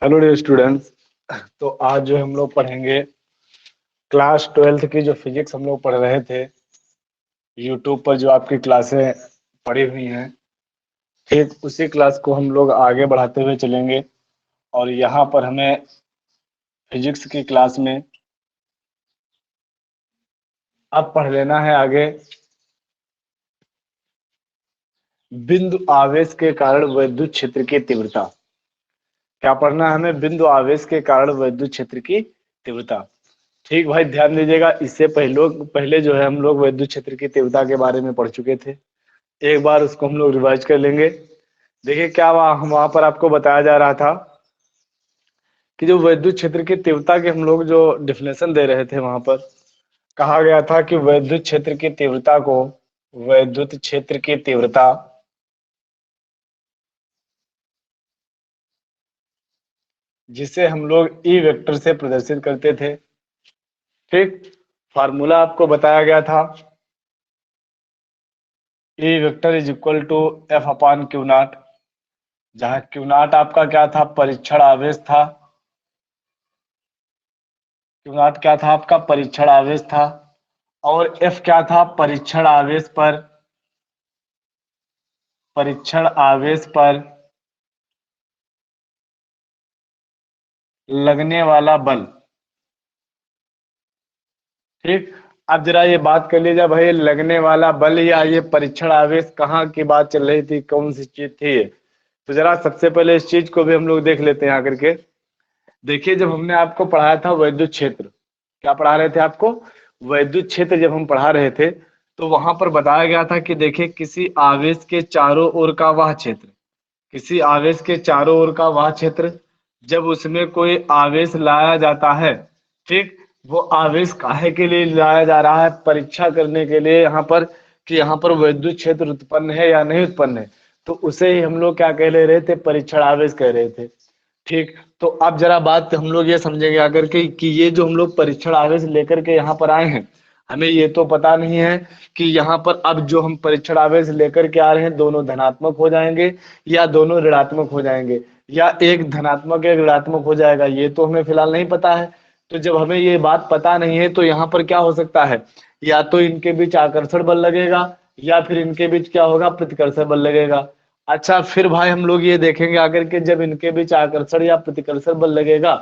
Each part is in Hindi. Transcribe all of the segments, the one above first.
Hello dear students. तो आज जो हम लोग पढ़ेंगे क्लास 12th की जो फिजिक्स हम लोग पढ़ रहे थे यूट्यूब पर जो आपकी क्लासें पड़ी हुई हैं, ठीक उसी क्लास को हम लोग आगे बढ़ाते हुए चलेंगे। और यहाँ पर हमें फिजिक्स की क्लास में अब पढ़ लेना है आगे बिंदु आवेश के कारण विद्युत क्षेत्र की तीव्रता। क्या पढ़ना है हमें? बिंदु आवेश के कारण विद्युत क्षेत्र की तीव्रता। ठीक भाई, ध्यान दीजिएगा। इससे पहले जो है हम लोग विद्युत क्षेत्र की तीव्रता के बारे में पढ़ चुके थे। एक बार उसको हम लोग रिवाइज कर लेंगे। देखिए क्या वहां पर आपको बताया जा रहा था कि जो विद्युत क्षेत्र की तीव्रता के हम लोग जो डिफिनेशन दे रहे थे, वहां पर कहा गया था कि विद्युत क्षेत्र की तीव्रता को विद्युत क्षेत्र की तीव्रता जिसे हम लोग ई वेक्टर से प्रदर्शित करते थे। ठीक, फार्मूला आपको बताया गया था, E vector is equal to F upon Q nought, जहां क्यू नॉट आपका क्या था? परीक्षण आवेश था। क्यू नॉट क्या था? आपका परीक्षण आवेश था। और एफ क्या था? परीक्षण आवेश पर लगने वाला बल। ठीक, अब जरा ये बात कर लीजिए भाई, लगने वाला बल या ये परीक्षण आवेश कहाँ की बात चल रही थी, कौन सी चीज थी ये? तो जरा सबसे पहले इस चीज को भी हम लोग देख लेते हैं आकर के। देखिए, जब हमने आपको पढ़ाया था वैद्युत क्षेत्र, क्या पढ़ा रहे थे आपको? वैद्युत क्षेत्र जब हम पढ़ा रहे थे तो वहां पर बताया गया था कि देखिए, किसी आवेश के चारों ओर का वह क्षेत्र, किसी आवेश के चारों ओर का वह क्षेत्र, जब उसमें कोई आवेश लाया जाता है, ठीक, वो आवेश काहे के लिए लाया जा रहा है? परीक्षा करने के लिए यहाँ पर, कि यहाँ पर विद्युत क्षेत्र उत्पन्न है या नहीं उत्पन्न है। तो उसे ही हम लोग क्या कह ले रहे थे? परीक्षण आवेश कह रहे थे। ठीक, तो अब जरा बात हम लोग ये समझेंगे आकर के कि ये जो हम लोग परीक्षण आवेश लेकर के यहाँ पर आए हैं, हमें ये तो पता नहीं है कि यहाँ पर अब जो हम परीक्षण आवेश लेकर के आ रहे हैं दोनों धनात्मक हो जाएंगे या दोनों ऋणात्मक हो जाएंगे या एक धनात्मक एक ऋणात्मक हो जाएगा, ये तो हमें फिलहाल नहीं पता है। तो जब हमें ये बात पता नहीं है तो यहाँ पर क्या हो सकता है? या तो इनके बीच आकर्षण बल लगेगा या फिर इनके बीच क्या होगा? प्रतिकर्षण बल लगेगा। अच्छा, फिर भाई हम लोग ये देखेंगे आकर के जब इनके बीच आकर्षण या प्रतिकर्षण बल लगेगा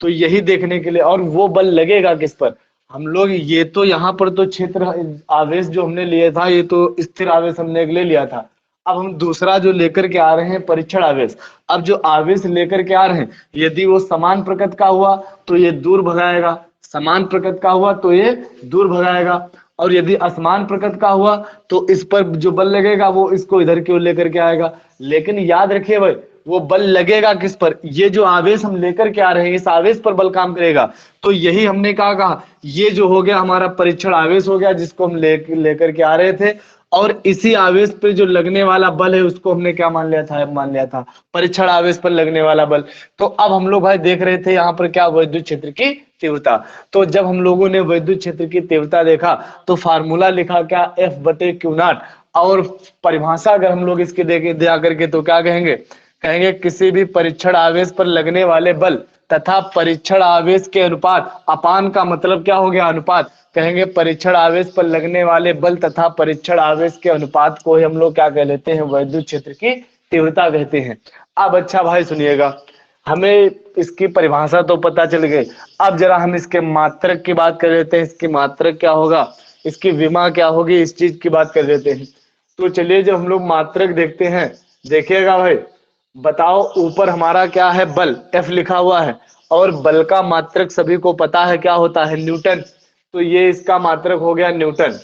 तो यही देखने के लिए, और वो बल लगेगा किस पर? हम लोग ये तो यहाँ पर तो क्षेत्र आवेश जो हमने लिया था ये तो स्थिर आवेश हमने ले लिया था। अब हम दूसरा जो लेकर के आ रहे हैं परीक्षण आवेश, अब जो आवेश लेकर के आ रहे हैं यदि वो समान प्रकृति का हुआ तो ये दूर भगाएगा, समान प्रकृति का हुआ तो ये दूर भगाएगा, और यदि असमान प्रकृति का हुआ तो इस पर जो बल लगेगा वो इसको इधर की ओर लेकर के आएगा। लेकिन याद रखिए भाई, वो बल लगेगा किस पर? ये जो आवेश हम लेकर के आ रहे हैं इस आवेश पर बल काम करेगा। तो यही हमने कहा ये जो हो गया हमारा परीक्षण आवेश हो गया जिसको हम लेकर के आ रहे थे, और इसी आवेश पे जो लगने वाला बल है उसको हमने क्या मान लिया था? मान लिया था परीक्षण आवेश पर लगने वाला बल। तो अब हम लोग भाई देख रहे थे यहाँ पर क्या? विद्युत क्षेत्र की तीव्रता। तो जब हम लोगों ने विद्युत क्षेत्र की तीव्रता देखा तो फार्मूला लिखा क्या? एफ बटे क्यू नॉट। और परिभाषा अगर हम लोग इसकी देखे दिया करके तो क्या कहेंगे? कहेंगे किसी भी परीक्षण आवेश पर लगने वाले बल तथा परीक्षण आवेश के अनुपात, अपान का मतलब क्या हो गया? अनुपात। कहेंगे परीक्षण आवेश पर लगने वाले बल तथा परीक्षण आवेश के अनुपात को ही हम लोग क्या कह लेते हैं? विद्युत क्षेत्र की तीव्रता कहते हैं। अब अच्छा भाई सुनिएगा, हमें इसकी परिभाषा तो पता चल गई। अब जरा हम इसके मात्रक की बात कर लेते हैं। इसकी मात्रक क्या होगा, इसकी विमा क्या होगी, इस चीज की बात कर लेते हैं। तो चलिए जब हम लोग मात्रक देखते हैं, देखिएगा भाई, बताओ ऊपर हमारा क्या है? बल एफ लिखा हुआ है, और बल का मात्रक सभी को पता है क्या होता है? न्यूटन। तो ये इसका मात्रक हो गया न्यूटन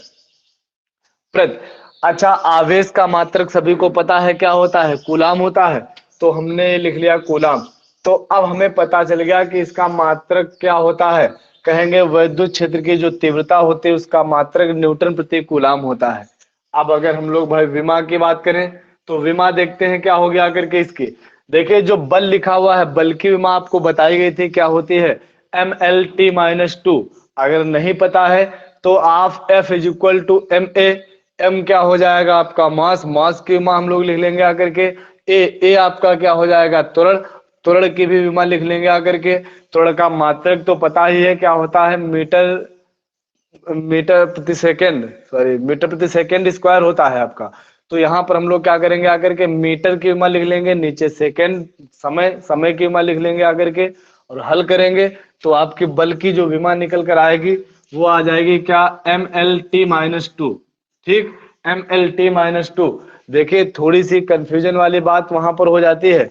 प्रति। अच्छा, आवेश का मात्रक सभी को पता है क्या होता है? कूलाम होता है। तो हमने लिख लिया कूलाम। तो अब हमें पता चल गया कि इसका मात्रक क्या होता है। कहेंगे विद्युत क्षेत्र की जो तीव्रता होती है उसका मात्रक न्यूटन प्रति कूलाम होता है। अब अगर हम लोग भाई विमा की बात करें तो विमा देखते हैं क्या हो गया करके इसकी। देखिए जो बल लिखा हुआ है, बल की विमा आपको बताई गई थी क्या होती है? mlt-2। अगर नहीं पता है तो आप F is equal to M A. M क्या हो जाएगा? आपका मास। मास की विमा हम लोग लिख लेंगे आकर के ए। ए आपका क्या हो जाएगा? त्वरण। त्वरण की भी विमा लिख लेंगे आकर के। त्वरण का मात्रक तो पता ही है क्या होता है, मीटर मीटर प्रति सेकंड, सॉरी मीटर प्रति सेकंड स्क्वायर होता है आपका। तो यहाँ पर हम लोग क्या करेंगे आकर के मीटर की विमा लिख लेंगे, नीचे सेकंड समय की विमा लिख लेंगे आकर के, और हल करेंगे तो आपकी बल की जो विमा निकल कर आएगी वो आ जाएगी क्या, mlt-2। ठीक, mlt-2। देखिए थोड़ी सी कंफ्यूजन वाली बात वहां पर हो जाती है,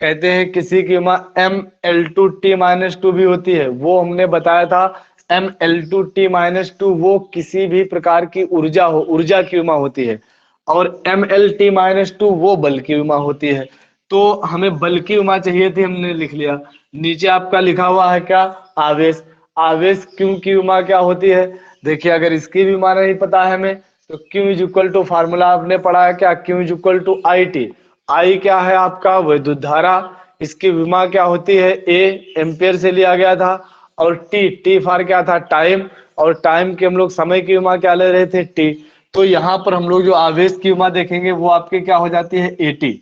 कहते हैं किसी की विमा ml2t-2 भी होती है, वो हमने बताया था ml2t-2 वो किसी भी प्रकार की ऊर्जा हो, ऊर्जा की विमा होती है, और mlt-2 वो बल की विमा होती है। तो हमें बल की विमा चाहिए थी, हमने लिख लिया। नीचे आपका लिखा हुआ है क्या, आवेश। आवेश क्यू की विमा क्या होती है, देखिए अगर इसकी विमा नहीं पता है हमें तो Q is equal to, formula आपने पढ़ा है क्या, Q is equal to I T. I क्या है आपका, विद्युत धारा। इसकी विमा क्या होती है, ए एम्पियर से लिया गया था, और टी, टी फॉर क्या था, टाइम, और टाइम के हम लोग समय की विमा क्या ले रहे थे, टी। तो यहाँ पर हम लोग जो आवेश की विमा देखेंगे वो आपके क्या हो जाती है, एटी।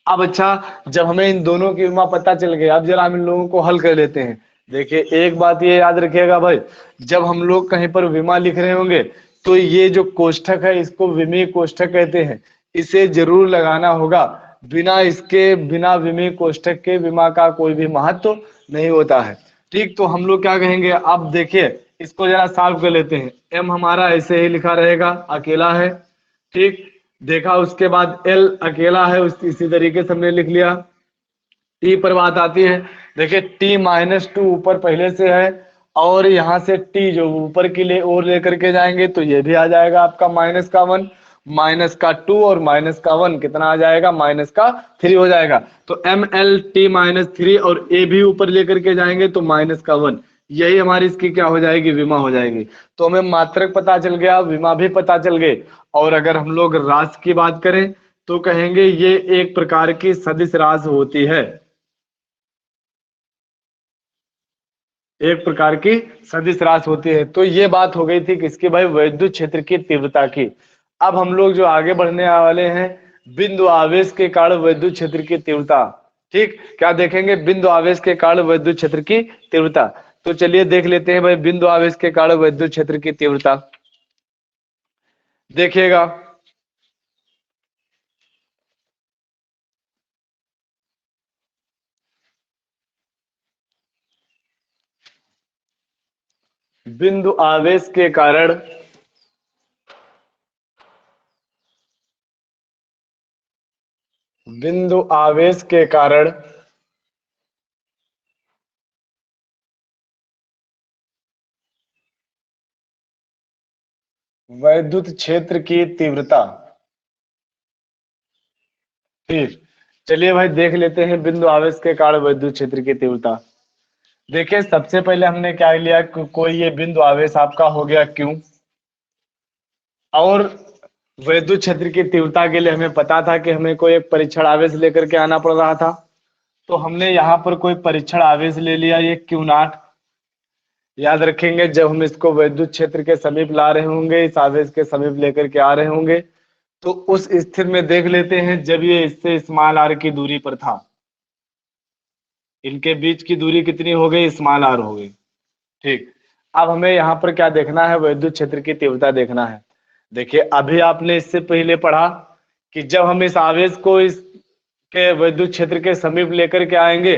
अब अच्छा, जब हमें इन दोनों की विमा पता चल गई, अब जरा हम इन लोगों को हल कर लेते हैं। देखिए एक बात ये याद रखिएगा भाई, जब हम लोग कहीं पर विमा लिख रहे होंगे तो ये जो कोष्ठक है इसको विमीय कोष्ठक कहते हैं, इसे जरूर लगाना होगा। बिना इसके, बिना विमीय कोष्ठक के विमा का कोई भी महत्व नहीं होता है। ठीक, तो हम लोग क्या कहेंगे, अब देखिए इसको जरा सॉल्व कर लेते हैं। एम हमारा ऐसे ही लिखा रहेगा, अकेला है। ठीक, देखा उसके बाद एल अकेला है, इसी तरीके से हमने लिख लिया। टी पर बात आती है, देखिए t-2 ऊपर पहले से है, और यहाँ से t जो ऊपर की ले और लेकर के जाएंगे तो ये भी आ जाएगा आपका -1, -2 और -1 कितना आ जाएगा, -3 हो जाएगा। तो mlt-3 और a भी ऊपर लेकर के जाएंगे तो -1, यही हमारी इसकी क्या हो जाएगी, विमा हो जाएगी। तो हमें मात्रक पता चल गया, विमा भी पता चल गई। और अगर हम लोग राशि की बात करें तो कहेंगे ये एक प्रकार की सदिश राशि होती है, एक प्रकार की सदिश राशि होती है। तो ये बात हो गई थी किसकी भाई, विद्युत क्षेत्र की तीव्रता की। अब हम लोग जो आगे बढ़ने वाले हैं, बिंदु आवेश के कारण विद्युत क्षेत्र की तीव्रता। ठीक, क्या देखेंगे, बिंदु आवेश के कारण विद्युत क्षेत्र की तीव्रता। तो चलिए देख लेते हैं भाई, बिंदु आवेश के कारण विद्युत क्षेत्र की तीव्रता। देखिएगा, बिंदु आवेश के कारण बिंदु आवेश के कारण वैद्युत क्षेत्र की तीव्रता। ठीक, चलिए भाई देख लेते हैं बिंदु आवेश के कारण विद्युत क्षेत्र की तीव्रता। देखिए सबसे पहले हमने क्या लिया, कोई ये बिंदु आवेश आपका हो गया क्यू, और विद्युत क्षेत्र की तीव्रता के लिए हमें पता था कि हमें कोई एक परीक्षण आवेश लेकर के आना पड़ रहा था। तो हमने यहाँ पर कोई परीक्षण आवेश ले लिया, ये क्यू नॉट। याद रखेंगे जब हम इसको विद्युत क्षेत्र के समीप ला रहे होंगे, इस आवेश के समीप लेकर के आ रहे होंगे, तो उस स्थिति में देख लेते हैं जब ये इससे स्मॉल आर की दूरी पर था, इनके बीच की दूरी कितनी हो गई, स्मॉल आर हो गई। ठीक, अब हमें यहाँ पर क्या देखना है, विद्युत क्षेत्र की तीव्रता देखना है। देखिए अभी आपने इससे पहले पढ़ा कि जब हम इस आवेश को इस के विद्युत क्षेत्र के समीप लेकर के आएंगे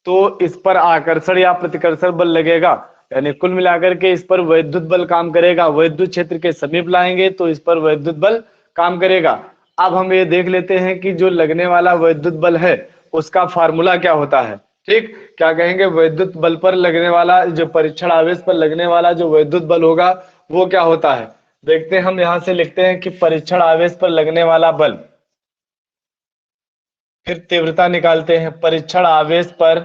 तो इस पर आकर्षण या प्रतिकर्षण बल लगेगा, यानी कुल मिलाकर के इस पर विद्युत बल काम करेगा। विद्युत क्षेत्र के समीप लाएंगे तो इस पर विद्युत बल काम करेगा। अब हम ये देख लेते हैं कि जो लगने वाला विद्युत बल है उसका फार्मूला क्या होता है। ठीक, क्या कहेंगे, विद्युत बल पर लगने वाला, जो परीक्षण आवेश पर लगने वाला जो विद्युत बल होगा वो क्या होता है। देखते हैं, हम यहां से लिखते हैं कि परीक्षण आवेश पर लगने वाला बल, फिर तीव्रता निकालते हैं। परीक्षण आवेश पर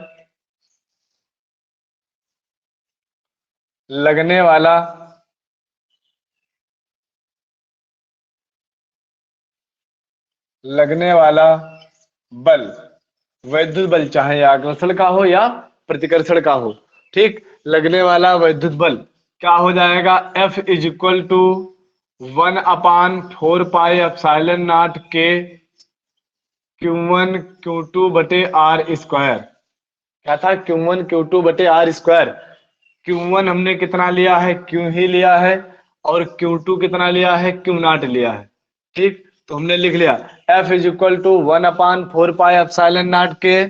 लगने वाला लगने वाला बल, वैद्युत बल चाहे आकर्षण का हो या प्रतिकर्षण का हो। ठीक, लगने वाला वैद्युत बल क्या हो जाएगा, F is equal to 1/4 pi epsilon nought के Q1 Q2 बटे R स्क्वायर। क्या था, Q1 Q2 बटे आर स्क्वायर। Q1 हमने कितना लिया है, Q ही लिया है, और Q2 कितना लिया है, Q नॉट लिया है। ठीक, तो हमने लिख लिया F is equal to 1/4 pi epsilon nought के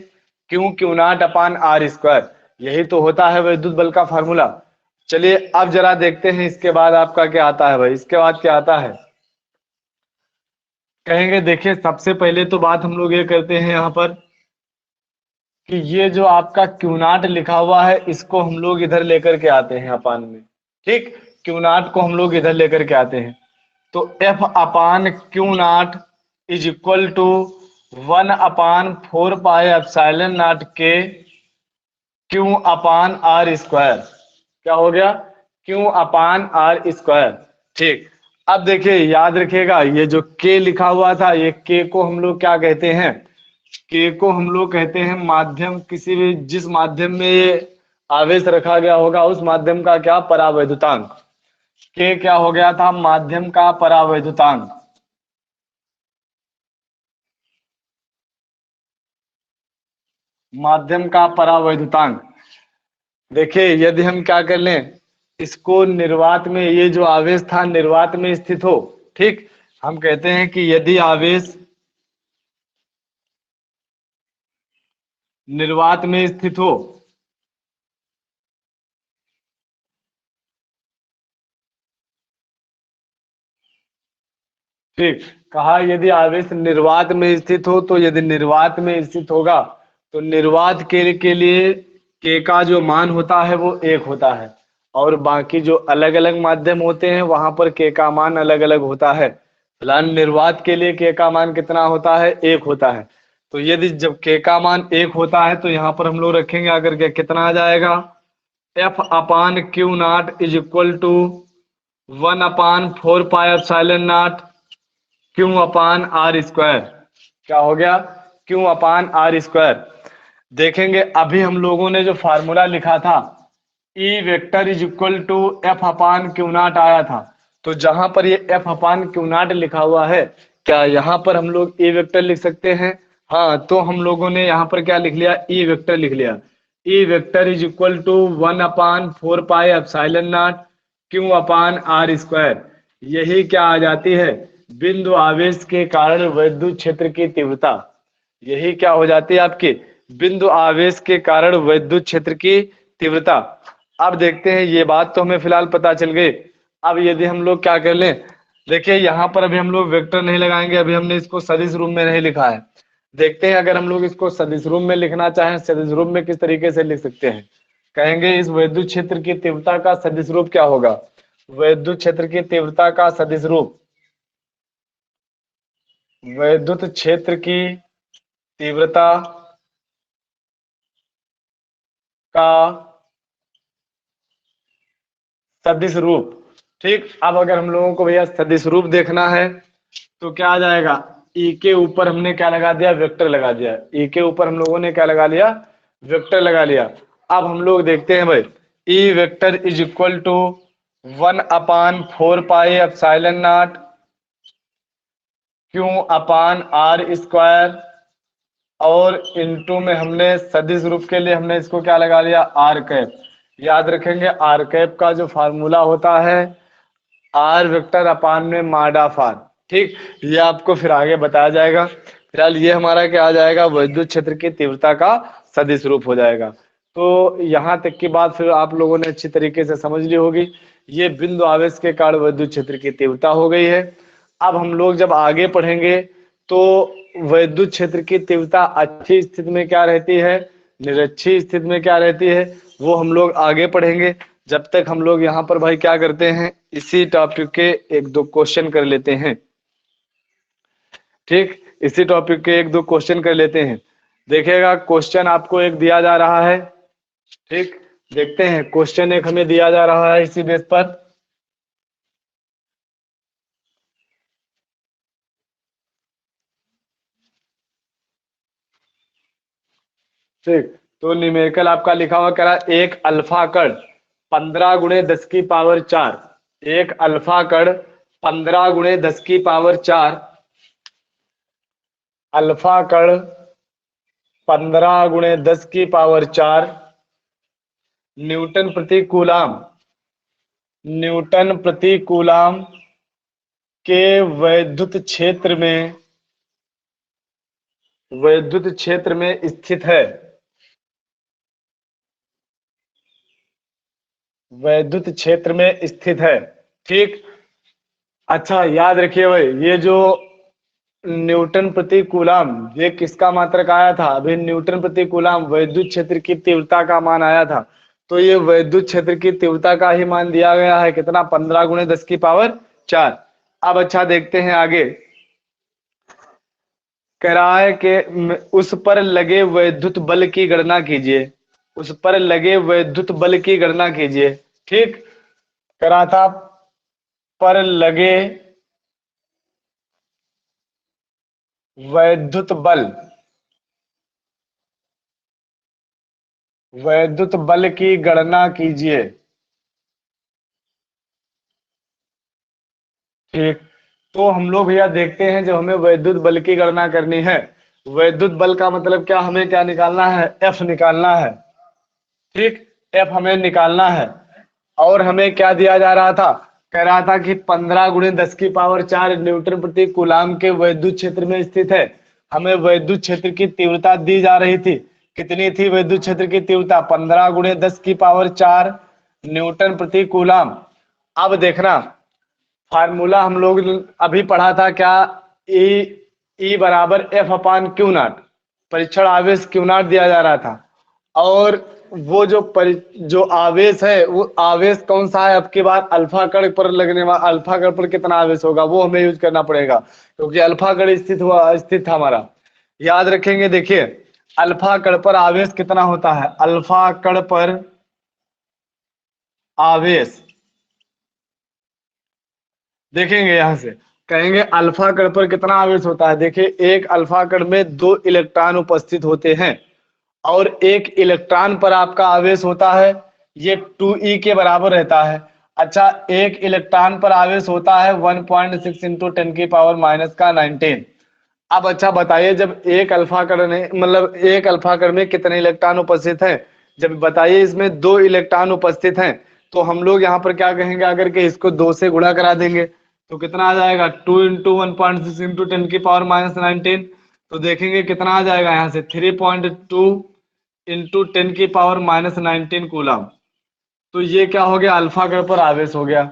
Q nought upon R square. यही तो होता है विद्युत बल का फार्मूला। चलिए अब जरा देखते हैं इसके बाद आपका क्या आता है भाई। इसके बाद क्या आता है, कहेंगे देखिए सबसे पहले तो बात हम लोग ये करते हैं यहाँ पर कि ये जो आपका क्यू नॉट लिखा हुआ है इसको हम लोग इधर लेकर के आते हैं अपान में। ठीक, क्यू नॉट को हम लोग इधर लेकर के आते हैं, तो F upon Q nought is equal to 1/4 pi epsilon nought के क्यू अपान आर स्क्वायर। क्या हो गया, क्यू अपान आर स्क्वायर। ठीक, अब देखिए याद रखिएगा ये जो के लिखा हुआ था, ये के को हम लोग क्या कहते हैं, के को हम लोग कहते हैं माध्यम, किसी भी जिस माध्यम में ये आवेश रखा गया होगा उस माध्यम का क्या, परावैद्युतांक। के क्या हो गया था, माध्यम का परावैद्युतांक। माध्यम का परावैद्युतांक। देखिए यदि हम क्या कर लें, इसको निर्वात में, ये जो आवेश था निर्वात में स्थित हो, ठीक, हम कहते हैं कि यदि आवेश निर्वात में स्थित हो, ठीक, कहा यदि आवेश निर्वात में स्थित हो, तो यदि निर्वात में स्थित होगा तो निर्वात के लिए के का जो मान होता है वो 1 होता है, और बाकी जो अलग अलग माध्यम होते हैं वहां पर के का मान अलग अलग होता है। फिलहाल निर्वात के लिए के का मान कितना होता है, 1 होता है। तो यदि जब के का मान 1 होता है तो यहाँ पर हम लोग रखेंगे आकर के कितना आ जाएगा, F upon Q nought is equal to 1/4 pi epsilon nought Q upon R square. क्या हो गया, क्यू अपान आर स्क्वायर। देखेंगे अभी हम लोगों ने जो फार्मूला लिखा था E vector is equal to F upon Q nought आया था, तो जहां पर ये एफ अपान क्यू नॉट लिखा हुआ है, क्या यहाँ पर हम लोग ई वेक्टर लिख सकते हैं। हाँ, तो हम लोगों ने यहाँ पर क्या लिख लिया, ई वेक्टर लिख लिया। E vector is equal to 1/4 pi epsilon nought Q upon R square. यही क्या आ जाती है, बिंदु आवेश के कारण विद्युत क्षेत्र की तीव्रता। यही क्या हो जाती है आपकी, बिंदु आवेश के कारण विद्युत क्षेत्र की तीव्रता। अब देखते हैं, ये बात तो हमें फिलहाल पता चल गई। अब यदि हम लोग क्या कर लें, देखिए यहाँ पर अभी हम लोग वेक्टर नहीं लगाएंगे, अभी हमने इसको सदिश रूप में नहीं लिखा है। देखते हैं अगर हम लोग इसको सदिश रूप में लिखना चाहें, सदिश रूप में किस तरीके से लिख सकते हैं। कहेंगे इस विद्युत क्षेत्र की तीव्रता का सदिश रूप क्या होगा, विद्युत क्षेत्र की तीव्रता का सदिश रूप, विद्युत क्षेत्र की तीव्रता का सदिश रूप। ठीक, अब अगर हम लोगों को भैया सदिश रूप देखना है तो क्या आ जाएगा, ई के ऊपर हमने क्या लगा दिया, वेक्टर लगा दिया। ई के ऊपर हम लोगों ने क्या लगा लिया, वेक्टर लगा लिया। अब हम लोग देखते हैं भाई, E vector is equal to 1/4 pi epsilon nought Q upon R square, और इनटू में हमने सदिश रूप के लिए हमने इसको क्या लगा लिया, आर कैप। याद रखेंगे आर कैप का जो फार्मूला होता है आर वेक्टर अपान में मॉड ऑफ आर। ठीक, ये आपको फिर आगे बताया जाएगा। फिलहाल ये हमारा क्या आ जाएगा, विद्युत क्षेत्र की तीव्रता का सदिश रूप हो जाएगा। तो यहाँ तक की बात फिर आप लोगों ने अच्छी तरीके से समझ ली होगी। ये बिंदु आवेश के कारण विद्युत क्षेत्र की तीव्रता हो गई है। अब हम लोग जब आगे पढ़ेंगे तो विद्युत क्षेत्र की तीव्रता अच्छी स्थिति में क्या रहती है, निरक्षी स्थिति में क्या रहती है, वो हम लोग आगे पढ़ेंगे। जब तक हम लोग यहाँ पर भाई क्या करते हैं, इसी टॉपिक के एक दो क्वेश्चन कर लेते हैं। ठीक, इसी टॉपिक के एक दो क्वेश्चन कर लेते हैं। देखिएगा क्वेश्चन आपको एक दिया जा रहा है। ठीक, देखते हैं क्वेश्चन एक हमें दिया जा रहा है इसी बेस पर। ठीक, तो न्यूमेरिकल आपका लिखा हुआ कह रहा है एक अल्फा कण 15 × 10⁴, एक अल्फा कण 15 × 10⁴, अल्फा कण 15 × 10⁴ न्यूटन प्रति कूलाम, न्यूटन प्रति कूलाम के वैद्युत क्षेत्र में स्थित है, वैद्युत क्षेत्र में स्थित है। ठीक। अच्छा याद रखिए भाई, ये जो न्यूटन प्रति कूलाम, ये किसका मात्रक आया था? अभी न्यूटन प्रति कूलाम वैद्युत क्षेत्र की तीव्रता का मान आया था। तो ये वैद्युत क्षेत्र की तीव्रता का ही मान दिया गया है, कितना? 15 × 10⁴। अब अच्छा देखते हैं आगे। कह रहा है कि उस पर लगे वैद्युत बल की गणना कीजिए, उस पर लगे वैद्युत बल की गणना कीजिए। ठीक। कह रहा था पर लगे वैद्युत बल, वैद्युत बल की गणना कीजिए। ठीक। तो हम लोग भैया देखते हैं, जब हमें वैद्युत बल की गणना करनी है, वैद्युत बल का मतलब क्या, हमें क्या निकालना है? एफ निकालना है। ठीक। एफ हमें निकालना है। और हमें क्या दिया जा रहा था? कह रहा था कि 15 × 10⁴ न्यूटन प्रति कूलाम के वैद्युत क्षेत्र में स्थित है। हमें वैद्युत क्षेत्र की तीव्रता दी जा रही थी। कितनी थी वैद्युत क्षेत्र की तीव्रता? 15 × 10⁴ न्यूटन प्रति कूलाम। अब देखना, फार्मूला हम लोग अभी पढ़ा था क्या? ई बराबर एफ अपान क्यू नॉट, परीक्षण आवेश क्यू नॉट दिया जा रहा था। और वो जो आवेश है, वो आवेश कौन सा है? अब की बार अल्फा कण पर लगने वाला, अल्फा कण पर कितना आवेश होगा वो हमें यूज करना पड़ेगा, क्योंकि अल्फा कण स्थित था हमारा। याद रखेंगे, देखिए अल्फा कण पर आवेश कितना होता है? अल्फा कण पर आवेश देखेंगे, यहां से कहेंगे अल्फा कण पर कितना आवेश होता है। देखिए एक अल्फा कण में 2 इलेक्ट्रॉन उपस्थित होते हैं, और एक इलेक्ट्रॉन पर आपका आवेश होता है, ये 2e के बराबर रहता है। अच्छा, एक इलेक्ट्रॉन पर आवेश होता है 1.6 × 10⁻⁻19। अब अच्छा बताइए, जब एक अल्फा कण में, मतलब एक अल्फा कण में कितने इलेक्ट्रॉन उपस्थित हैं? जब बताइए इसमें 2 इलेक्ट्रॉन उपस्थित हैं, तो हम लोग यहाँ पर क्या कहेंगे? अगर के इसको 2 से गुणा करा देंगे तो कितना आ जाएगा? 2 × 1.6 × 10⁻⁻19। तो देखेंगे कितना आ जाएगा यहाँ से? 3.2 × 10⁻⁻19 कूलम। तो ये क्या हो गया? अल्फा कण पर आवेश हो गया।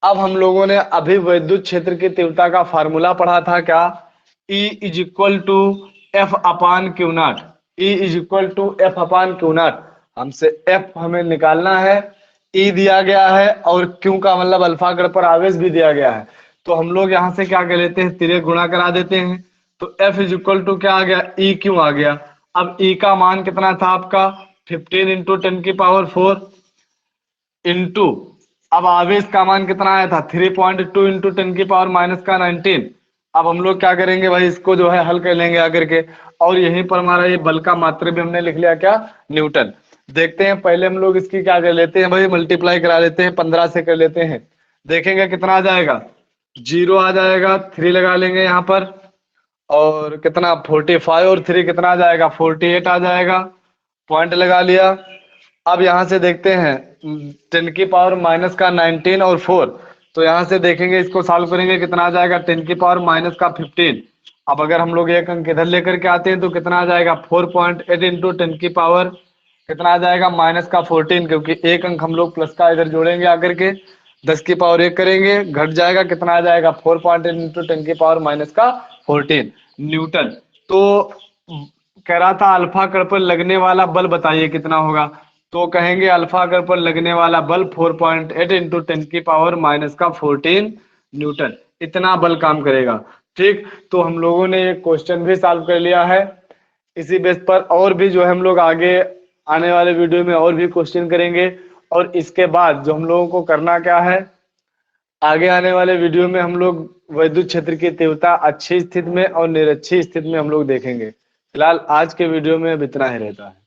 अब हम लोगों ने अभी विद्युत क्षेत्र की तीव्रता का फार्मूला पढ़ा था क्या? E = F upon Q not. E = F upon Q not. हमसे F हमें निकालना है, E दिया गया है, और Q का मतलब अल्फा कण पर आवेश भी दिया गया है। तो हम लोग यहाँ से क्या कर लेते हैं? तिर्यक गुणा करा देते हैं। तो F = क्या आ गया? EQ आ गया। अब E का मान कितना था आपका? 15 × 10⁴ इंटू, अब आवेश का मान कितना आया था? 3.2 × 10⁻⁻19। अब हम लोग क्या करेंगे भाई? इसको जो है हल कर लेंगे आकर के, और यहीं पर हमारा ये बल का मात्रक भी हमने लिख लिया क्या? न्यूटन। देखते हैं, पहले हम लोग इसकी क्या कर लेते हैं भाई? मल्टीप्लाई करा लेते हैं, 15 से कर लेते हैं। देखेंगे कितना आ जाएगा? 0 आ जाएगा, 3 लगा लेंगे यहाँ पर, और कितना? 45, और 3 कितना आ जाएगा? 48 आ जाएगा। पॉइंट लगा लिया। अब यहाँ से देखते हैं 10⁻⁻19 और 4, तो यहाँ से देखेंगे, इसको सॉल्व करेंगे, कितना आ जाएगा? 10⁻⁻15। अब अगर हम लोग एक अंक इधर लेकर के आते हैं तो कितना आ जाएगा? 4.8 × 10⁻, कितना आ जाएगा? -14, क्योंकि एक अंक हम लोग प्लस का इधर जोड़ेंगे आकर के, 10⁻1 करेंगे, घट जाएगा, कितना आ जाएगा? 4.8 × 10⁻14 न्यूटन। तो कह रहा था अल्फा कण पर लगने वाला बल बताइए कितना होगा? तो कहेंगे अल्फा कण पर लगने वाला बल 4.8 × 10⁻14 न्यूटन, इतना बल काम करेगा। ठीक। तो हम लोगों ने ये क्वेश्चन भी सॉल्व कर लिया है। इसी बेस पर और भी जो है हम लोग आगे आने वाले वीडियो में और भी क्वेश्चन करेंगे। और इसके बाद जो हम लोगों को करना क्या है, आगे आने वाले वीडियो में हम लोग विद्युत क्षेत्र की तीव्रता अच्छी स्थिति में और निरक्षी स्थिति में हम लोग देखेंगे। फिलहाल आज के वीडियो में अब इतना ही रहता है।